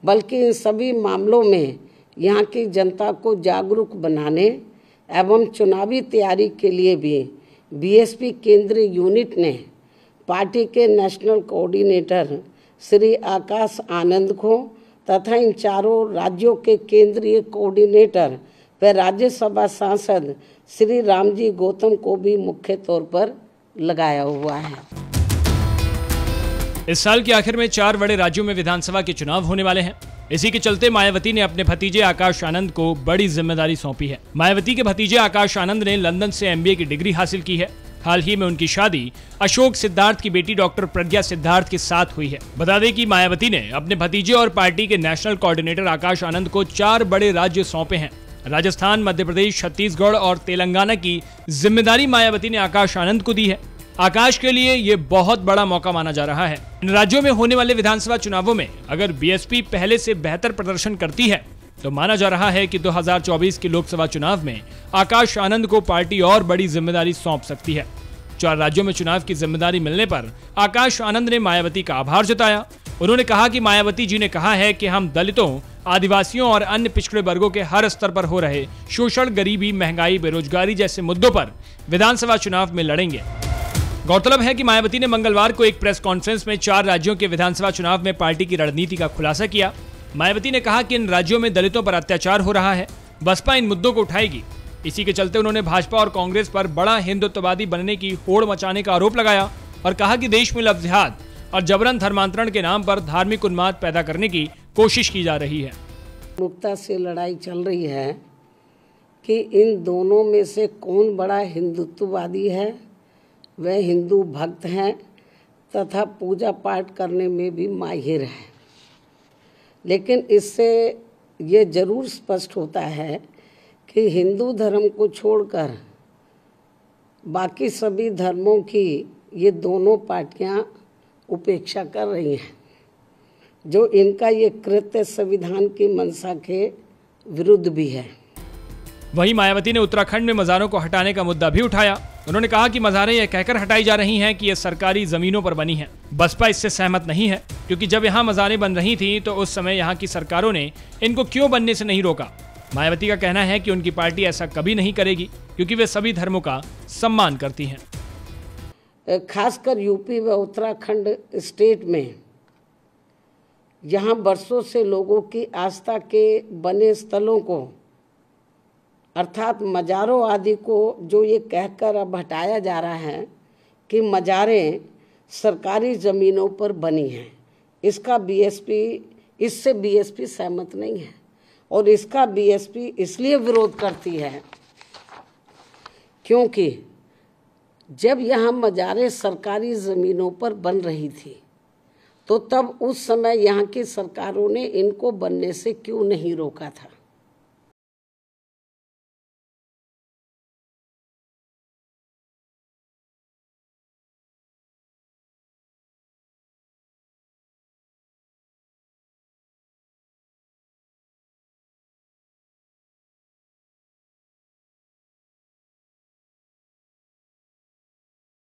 बल्कि इन सभी मामलों में यहाँ की जनता को जागरूक बनाने एवं चुनावी तैयारी के लिए भी बीएसपी केंद्रीय यूनिट ने पार्टी के नेशनल कोऑर्डिनेटर श्री आकाश आनंद को तथा इन चारों राज्यों के केंद्रीय कोऑर्डिनेटर व राज्यसभा सांसद श्री रामजी गौतम को भी मुख्य तौर पर लगाया हुआ है। इस साल के आखिर में 4 बड़े राज्यों में विधानसभा के चुनाव होने वाले हैं। इसी के चलते मायावती ने अपने भतीजे आकाश आनंद को बड़ी जिम्मेदारी सौंपी है। मायावती के भतीजे आकाश आनंद ने लंदन से एमबीए की डिग्री हासिल की है। हाल ही में उनकी शादी अशोक सिद्धार्थ की बेटी डॉक्टर प्रज्ञा सिद्धार्थ के साथ हुई है। बता दें कि मायावती ने अपने भतीजे और पार्टी के नेशनल कोऑर्डिनेटर आकाश आनंद को 4 बड़े राज्य सौंपे हैं। राजस्थान, मध्य प्रदेश, छत्तीसगढ़ और तेलंगाना की जिम्मेदारी मायावती ने आकाश आनंद को दी है। आकाश के लिए ये बहुत बड़ा मौका माना जा रहा है। इन राज्यों में होने वाले विधानसभा चुनावों में अगर बीएसपी पहले से बेहतर प्रदर्शन करती है तो माना जा रहा है कि 2024 के लोकसभा चुनाव में आकाश आनंद को पार्टी और बड़ी जिम्मेदारी सौंप सकती है। 4 राज्यों में चुनाव की जिम्मेदारी मिलने पर आकाश आनंद ने मायावती का आभार जताया। उन्होंने कहा कि मायावती जी ने कहा है कि हम दलितों, आदिवासियों और अन्य पिछड़े वर्गों के हर स्तर पर हो रहे शोषण, गरीबी, महंगाई, बेरोजगारी जैसे मुद्दों पर विधानसभा चुनाव में लड़ेंगे। गौरतलब है कि मायावती ने मंगलवार को एक प्रेस कॉन्फ्रेंस में 4 राज्यों के विधानसभा चुनाव में पार्टी की रणनीति का खुलासा किया। मायावती ने कहा कि इन राज्यों में दलितों पर अत्याचार हो रहा है, बसपा इन मुद्दों को उठाएगी। इसी के चलते उन्होंने भाजपा और कांग्रेस पर बड़ा हिंदुत्ववादी बनने की होड़ मचाने का आरोप लगाया और कहा कि देश में लव जिहाद और जबरन धर्मांतरण के नाम पर धार्मिक उन्माद पैदा करने की कोशिश की जा रही है। मुक्ता से लड़ाई चल रही है कि इन दोनों में से कौन बड़ा हिंदुत्ववादी है। वह हिंदू भक्त हैं तथा पूजा पाठ करने में भी माहिर है, लेकिन इससे ये जरूर स्पष्ट होता है कि हिंदू धर्म को छोड़कर बाकी सभी धर्मों की ये दोनों पार्टियां उपेक्षा कर रही हैं। जो इनका ये कृत्य संविधान की मंशा के विरुद्ध भी है। वहीं मायावती ने उत्तराखंड में मज़ारों को हटाने का मुद्दा भी उठाया। उन्होंने कहा कि मज़ारें यह कहकर हटाई जा रही हैं कि ये सरकारी जमीनों पर बनी हैं। बसपा इससे सहमत नहीं है, क्योंकि जब यहाँ मज़ारें बन रही थीं तो उस समय यहाँ की सरकारों ने इनको क्यों बनने से नहीं रोका। मायावती का कहना है कि उनकी पार्टी ऐसा कभी नहीं करेगी, क्योंकि वे सभी धर्मों का सम्मान करती हैं। खासकर यूपी व उत्तराखंड स्टेट में यहाँ वर्षों से लोगों की आस्था के बने स्थलों को अर्थात मज़ारों आदि को जो ये कहकर अब हटाया जा रहा है कि मज़ारें सरकारी ज़मीनों पर बनी हैं, इससे बीएसपी सहमत नहीं है। और इसका बीएसपी इसलिए विरोध करती है क्योंकि जब यहाँ मज़ारें सरकारी ज़मीनों पर बन रही थी तो तब उस समय यहाँ की सरकारों ने इनको बनने से क्यों नहीं रोका था।